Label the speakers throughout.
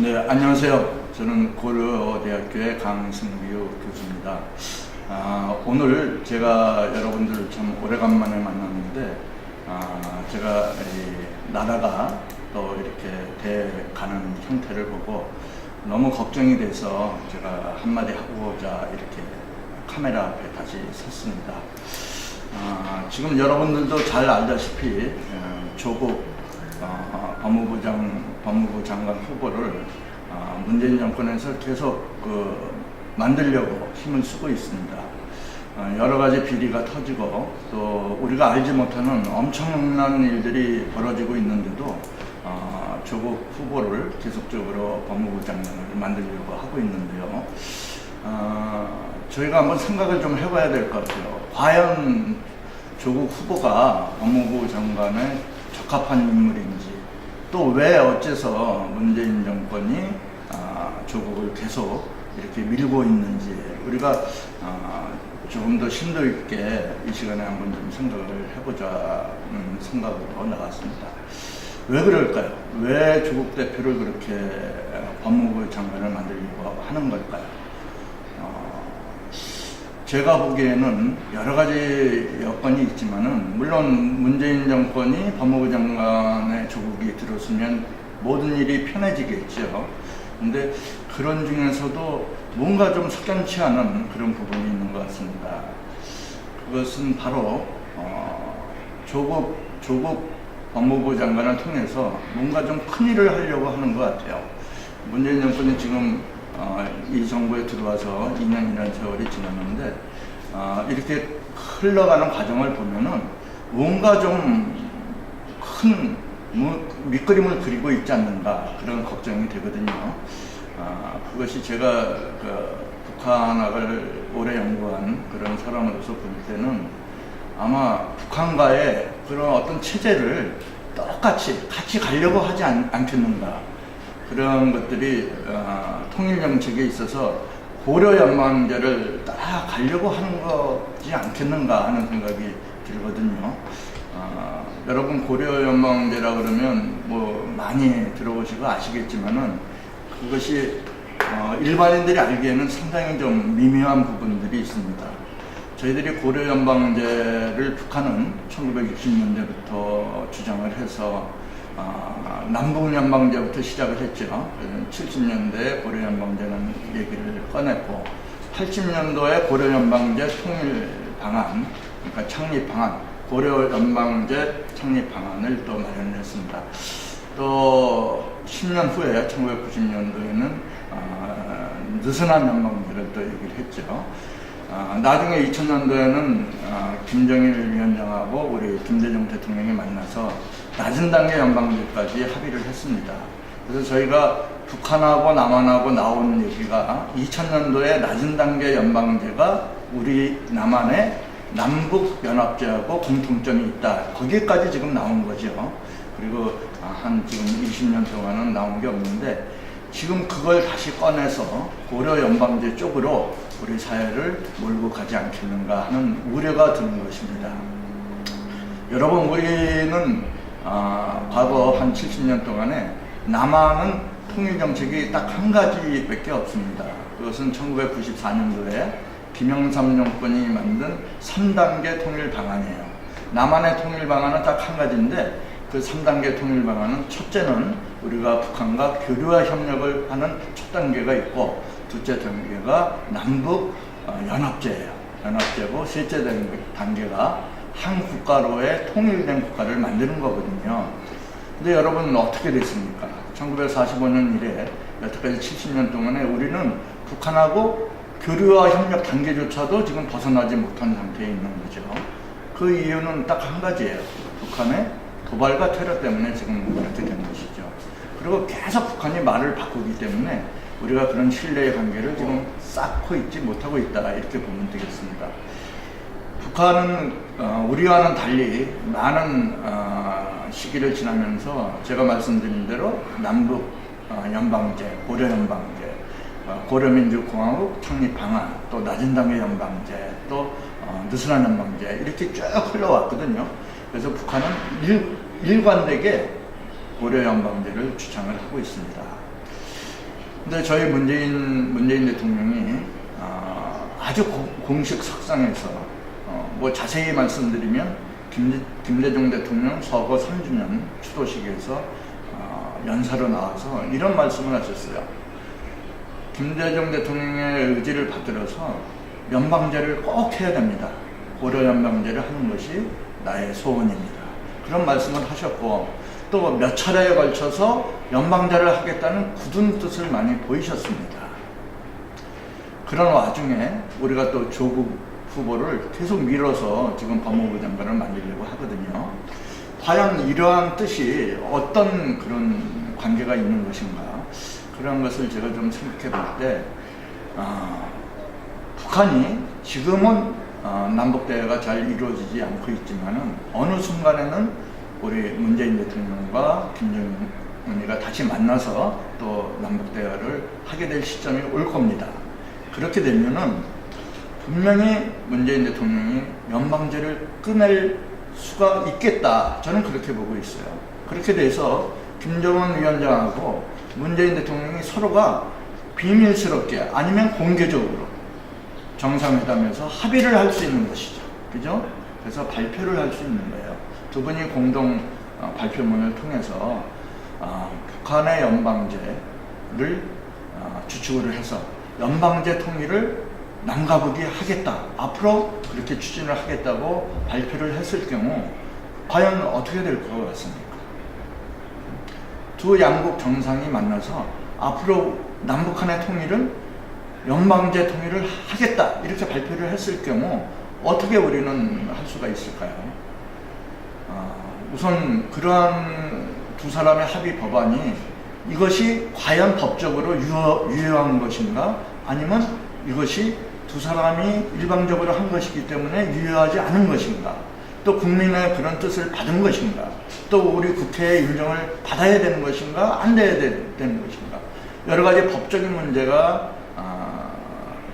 Speaker 1: 네, 안녕하세요. 저는 고려대학교의 강승규 교수입니다. 오늘 제가 여러분들 참 오래간만에 만났는데, 제가 나라가 또 이렇게 돼가는 형태를 보고 너무 걱정이 돼서 제가 한마디 하고자 이렇게 카메라 앞에 다시 섰습니다. 지금 여러분들도 잘 알다시피 조국 법무부 장관 후보를 문재인 정권에서 계속 만들려고 힘을 쓰고 있습니다. 여러 가지 비리가 터지고 또 우리가 알지 못하는 엄청난 일들이 벌어지고 있는데도 조국 후보를 계속적으로 법무부 장관을 만들려고 하고 있는데요. 저희가 한번 생각을 좀 해봐야 될 것 같아요. 과연 조국 후보가 법무부 장관에 적합한 인물인지, 또 왜 어째서 문재인 정권이 조국을 계속 이렇게 밀고 있는지 우리가 조금 더 심도 있게 이 시간에 한번 좀 생각을 해보자는 생각으로 나왔습니다. 왜 그럴까요? 왜 조국 대표를 그렇게 법무부 장관을 만들려고 하는 걸까요? 제가 보기에는 여러 가지 여건이 있지만은, 물론 문재인 정권이 법무부 장관에 조국이 들었으면 모든 일이 편해지겠죠. 근데 그런 중에서도 뭔가 좀 석연치 않은 그런 부분이 있는 것 같습니다. 그것은 바로 조국 법무부 장관을 통해서 뭔가 좀 큰일을 하려고 하는 것 같아요. 문재인 정권이 지금 이 정부에 들어와서 2년이라는 세월이 지났는데, 이렇게 흘러가는 과정을 보면은 뭔가 좀 큰 밑그림을 그리고 있지 않는가, 그런 걱정이 되거든요. 그것이 제가 북한학을 오래 연구한 그런 사람으로서 볼 때는 아마 북한과의 그런 어떤 체제를 똑같이 같이 가려고 하지 않겠는가. 그런 것들이 통일 정책에 있어서 고려 연방제를 따라가려고 하는 거지 않겠는가 하는 생각이 들거든요. 여러분, 고려 연방제라 그러면 뭐 많이 들어보시고 아시겠지만은 그것이 일반인들이 알기에는 상당히 좀 미묘한 부분들이 있습니다. 저희들이 고려 연방제를 북한은 1960년대부터 주장을 해서 남북연방제부터 시작을 했죠. 70년대에 고려연방제는 얘기를 꺼냈고, 80년도에 고려연방제 통일방안, 그러니까 창립방안, 고려연방제 창립방안을 또 마련했습니다. 또 10년 후에 1990년도에는 느슨한 연방제를 또 얘기를 했죠. 나중에 2000년도에는 김정일 위원장하고 우리 김대중 대통령이 만나서 낮은 단계 연방제까지 합의를 했습니다. 그래서 저희가 북한하고 남한하고 나온 얘기가 2000년도에 낮은 단계 연방제가 우리 남한의 남북연합제하고 공통점이 있다. 거기까지 지금 나온 거죠. 그리고 한 지금 20년 동안은 나온 게 없는데, 지금 그걸 다시 꺼내서 고려 연방제 쪽으로 우리 사회를 몰고 가지 않겠는가 하는 우려가 드는 것입니다. 여러분, 우리는 과거 한 70년 동안에 남한은 통일 정책이 딱 한 가지밖에 없습니다. 그것은 1994년도에 김영삼 정권이 만든 3단계 통일 방안이에요. 남한의 통일 방안은 딱 한 가지인데, 그 3단계 통일 방안은 첫째는 우리가 북한과 교류와 협력을 하는 첫 단계가 있고, 둘째 단계가 남북 연합제예요. 연합제고, 셋째 단계가 한 국가로의 통일된 국가를 만드는 거거든요. 근데 여러분, 어떻게 됐습니까? 1945년 이래 여태까지 70년 동안에 우리는 북한하고 교류와 협력 단계조차도 지금 벗어나지 못한 상태에 있는 거죠. 그 이유는 딱 한 가지예요. 북한의 도발과 테러 때문에 지금 이렇게 된 것이죠. 그리고 계속 북한이 말을 바꾸기 때문에 우리가 그런 신뢰의 관계를 지금 쌓고 있지 못하고 있다, 이렇게 보면 되겠습니다. 북한은 우리와는 달리 많은 시기를 지나면서 제가 말씀드린 대로 남북 연방제, 고려 연방제, 고려민주공화국 창립 방안, 또 낮은 단계 연방제, 또 느슨한 연방제, 이렇게 쭉 흘러왔거든요. 그래서 북한은 일관되게 고려 연방제를 주장을 하고 있습니다. 근데 저희 문재인 대통령이 아주 공식 석상에서 뭐 자세히 말씀드리면 김대중 대통령 서거 3주년 추도식에서 연사로 나와서 이런 말씀을 하셨어요. 김대중 대통령의 의지를 받들어서 연방제를 꼭 해야 됩니다. 고려 연방제를 하는 것이 나의 소원입니다. 그런 말씀을 하셨고 또 몇 차례에 걸쳐서 연방제를 하겠다는 굳은 뜻을 많이 보이셨습니다. 그런 와중에 우리가 또 조국 후보를 계속 밀어서 지금 법무부 장관을 만들려고 하거든요. 과연 이러한 뜻이 어떤 그런 관계가 있는 것인가, 그런 것을 제가 좀 생각해 볼 때 북한이 지금은 남북대화가 잘 이루어지지 않고 있지만은 어느 순간에는 우리 문재인 대통령과 김정은이가 다시 만나서 또 남북대화를 하게 될 시점이 올 겁니다. 그렇게 되면은 분명히 문재인 대통령이 연방제를 끊을 수가 있겠다. 저는 그렇게 보고 있어요. 그렇게 돼서 김정은 위원장하고 문재인 대통령이 서로가 비밀스럽게 아니면 공개적으로 정상회담에서 합의를 할 수 있는 것이죠. 그죠? 그래서 발표를 할 수 있는 거예요. 두 분이 공동 발표문을 통해서 북한의 연방제를 주축으로 해서 연방제 통일을 남과 북이 하겠다. 앞으로 그렇게 추진을 하겠다고 발표를 했을 경우 과연 어떻게 될 것 같습니까? 두 양국 정상이 만나서 앞으로 남북한의 통일을 연방제 통일을 하겠다 이렇게 발표를 했을 경우 어떻게 우리는 할 수가 있을까요? 우선 그러한 두 사람의 합의 법안이 이것이 과연 법적으로 유효한 것인가, 아니면 이것이 두 사람이 일방적으로 한 것이기 때문에 유효하지 않은 것인가, 또 국민의 그런 뜻을 받은 것인가, 또 우리 국회의 인정을 받아야 되는 것인가, 안 돼야 되는 것인가, 여러 가지 법적인 문제가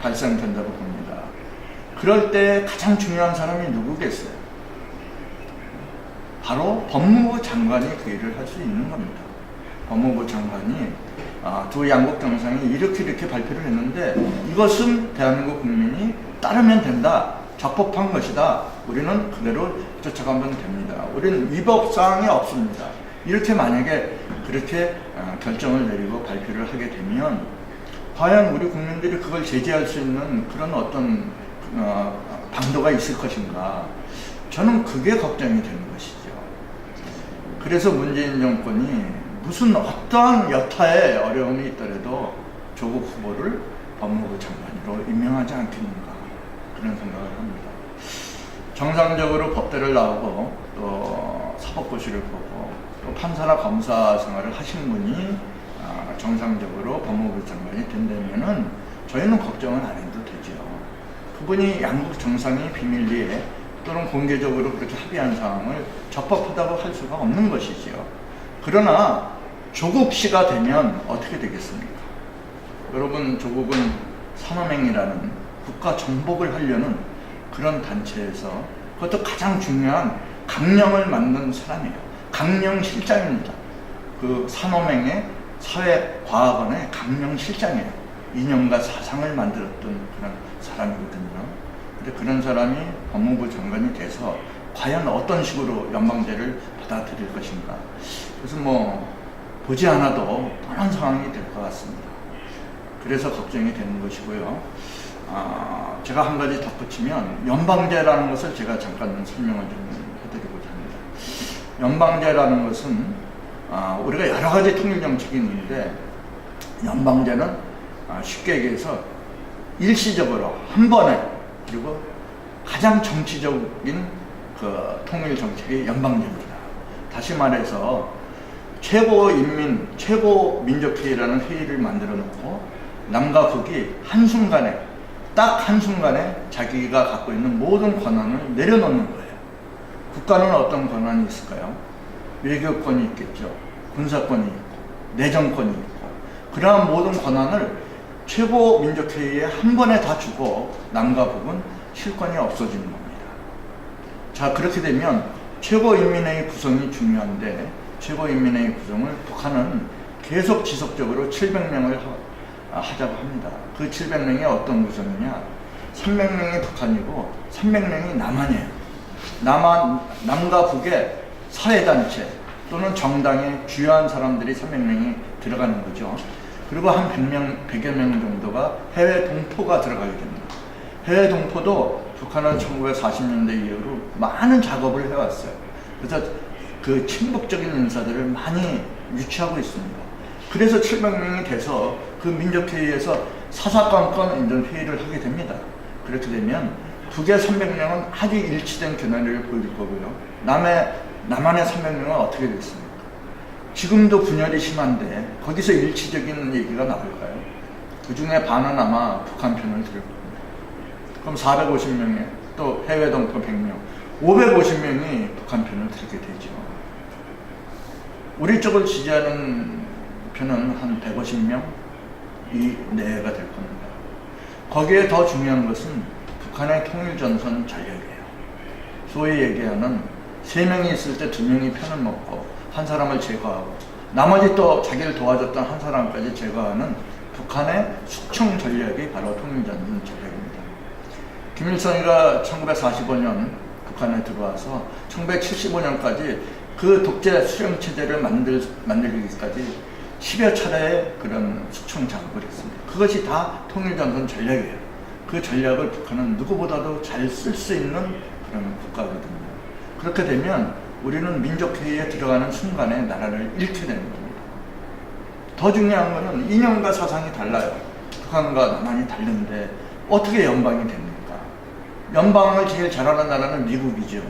Speaker 1: 발생된다고 봅니다. 그럴 때 가장 중요한 사람이 누구겠어요? 바로 법무부 장관이 그 일을 할 수 있는 겁니다. 법무부 장관이 두 양국 정상이 이렇게 발표를 했는데 이것은 대한민국 국민이 따르면 된다. 적법한 것이다. 우리는 그대로 쫓아가면 됩니다. 우리는 위법사항이 없습니다. 이렇게 만약에 그렇게 결정을 내리고 발표를 하게 되면 과연 우리 국민들이 그걸 제지할 수 있는 그런 어떤 방도가 있을 것인가, 저는 그게 걱정이 되는 것이죠. 그래서 문재인 정권이 무슨 어떠한 여타의 어려움이 있더라도 조국 후보를 법무부 장관으로 임명하지 않겠는가, 그런 생각을 합니다. 정상적으로 법대를 나오고 또 사법고시를 보고 또 판사나 검사 생활을 하신 분이 정상적으로 법무부 장관이 된다면은 저희는 걱정은 안 해도 되죠. 그분이 양국 정상이 비밀리에 또는 공개적으로 그렇게 합의한 사항을 적법하다고 할 수가 없는 것이지요. 그러나 조국 씨가 되면 어떻게 되겠습니까? 여러분, 조국은 산업행이라는 국가 정복을 하려는 그런 단체에서 그것도 가장 중요한 강령을 만든 사람이에요. 강령실장입니다. 그 산업행의 사회과학원의 강령실장이에요. 이념과 사상을 만들었던 그런 사람이거든요. 근데 그런 사람이 법무부 장관이 돼서 과연 어떤 식으로 연방제를 받아들일 것인가. 그래서 보지 않아도 뻔한 상황이 될 것 같습니다. 그래서 걱정이 되는 것이고요. 제가 한 가지 덧붙이면 연방제라는 것을 제가 잠깐 설명을 좀 해드리고자 합니다. 연방제라는 것은 우리가 여러 가지 통일 정책이 있는데 연방제는 쉽게 얘기해서 일시적으로 한 번에, 그리고 가장 정치적인 그 통일 정책이 연방제입니다. 다시 말해서 최고민족회의라는 회의를 만들어 놓고 남과 북이 한순간에, 딱 한순간에 자기가 갖고 있는 모든 권한을 내려놓는 거예요. 국가는 어떤 권한이 있을까요? 외교권이 있겠죠. 군사권이 있고 내정권이 있고, 그러한 모든 권한을 최고민족회의에 한 번에 다 주고 남과 북은 실권이 없어지는 겁니다. 자, 그렇게 되면 최고인민회의 구성이 중요한데 최고인민회의 구성을 북한은 계속 지속적으로 700명을 하자고 합니다. 그 700명이 어떤 구성이냐? 300명이 북한이고 300명이 남한이에요. 남과 북의 사회단체 또는 정당의 주요한 사람들이 300명이 들어가는 거죠. 그리고 한 100여 명 정도가 해외 동포가 들어가게 됩니다. 해외 동포도 북한은 1940년대 이후로 많은 작업을 해왔어요. 그래서 그 친북적인 인사들을 많이 유치하고 있습니다. 그래서 700명이 돼서 그 민족회의에서 사사건건 이런 회의를 하게 됩니다. 그렇게 되면 북의 300명은 아주 일치된 견해를 보일 거고요. 남한의 300명은 어떻게 됐습니까? 지금도 분열이 심한데 거기서 일치적인 얘기가 나올까요? 그 중에 반은 아마 북한 편을 들을 겁니다. 그럼 450명에 또 해외 동포 100명, 550명이 북한 편을 들게 되죠. 우리 쪽을 지지하는 편은 한 150명 이 내외가 될 겁니다. 거기에 더 중요한 것은 북한의 통일전선 전략이에요. 소위 얘기하는 3명이 있을 때 2명이 편을 먹고 한 사람을 제거하고 나머지 또 자기를 도와줬던 한 사람까지 제거하는 북한의 숙청 전략이 바로 통일전선 전략입니다. 김일성이가 1945년 북한에 들어와서 1975년까지 그 독재 수령 체제를 만들기까지 10여 차례의 그런 숙청 작업을 했습니다. 그것이 다 통일전선 전략이에요. 그 전략을 북한은 누구보다도 잘 쓸 수 있는 그런 국가거든요. 그렇게 되면 우리는 민족회의에 들어가는 순간에 나라를 잃게 되는 겁니다. 더 중요한 것은 이념과 사상이 달라요. 북한과 남한이 다른데 어떻게 연방이 됩니까? 연방을 제일 잘하는 나라는 미국이죠.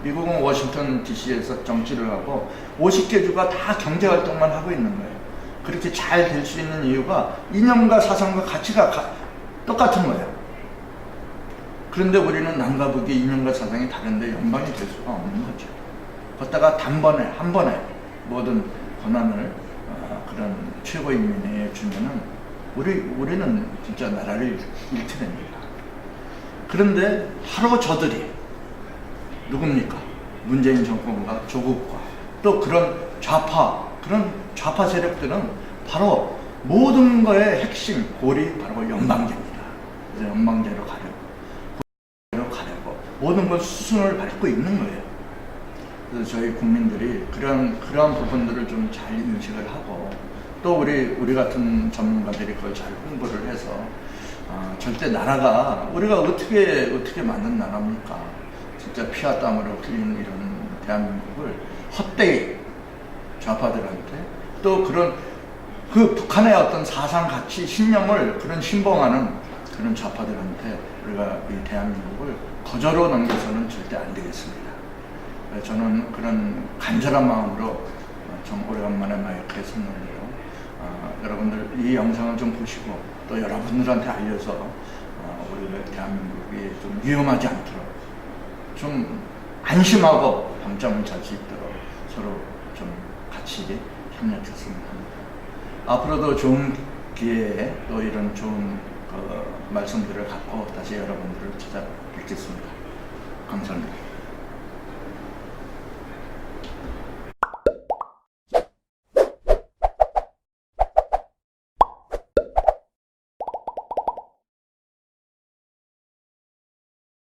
Speaker 1: 미국은 워싱턴 DC에서 정치를 하고 50개 주가 다 경제활동만 하고 있는 거예요. 그렇게 잘 될 수 있는 이유가 이념과 사상과 가치가 똑같은 거예요. 그런데 우리는 남과 북의 이념과 사상이 다른데 연방이 될 수가 없는 거죠. 걷다가 한 번에 모든 권한을 그런 최고인민회에 주면은 우리는 진짜 나라를 잃게 됩니다. 그런데 바로 저들이 누굽니까? 문재인 정권과 조국과 또 그런 좌파 세력들은 바로 모든 거의 핵심 골이 바로 연방제입니다. 그래서 연방제로 가려고 모든 걸 수순을 밟고 있는 거예요. 그래서 저희 국민들이 그런 부분들을 좀 잘 인식을 하고 또 우리 같은 전문가들이 그걸 잘 홍보를 해서 절대 나라가 우리가 어떻게 만든 나라입니까? 진짜 피와 땀으로 흘린 이런 대한민국을 헛되이 좌파들한테 또 그 북한의 어떤 사상 가치 신념을 그런 신봉하는 그런 좌파들한테 우리가 이 대한민국을 거저로 넘겨서는 절대 안 되겠습니다. 저는 그런 간절한 마음으로 좀 오래간만에 마이크에 섰는데요. 여러분들 이 영상을 좀 보시고 또 여러분들한테 알려서 우리 대한민국이 좀 위험하지 않도록 좀 안심하고 밤잠을 잘 수 있도록 서로 좀 같이 협력했으면 합니다. 앞으로도 좋은 기회에 또 이런 좋은 말씀들을 갖고 다시 여러분들을 찾아뵙겠습니다. 감사합니다.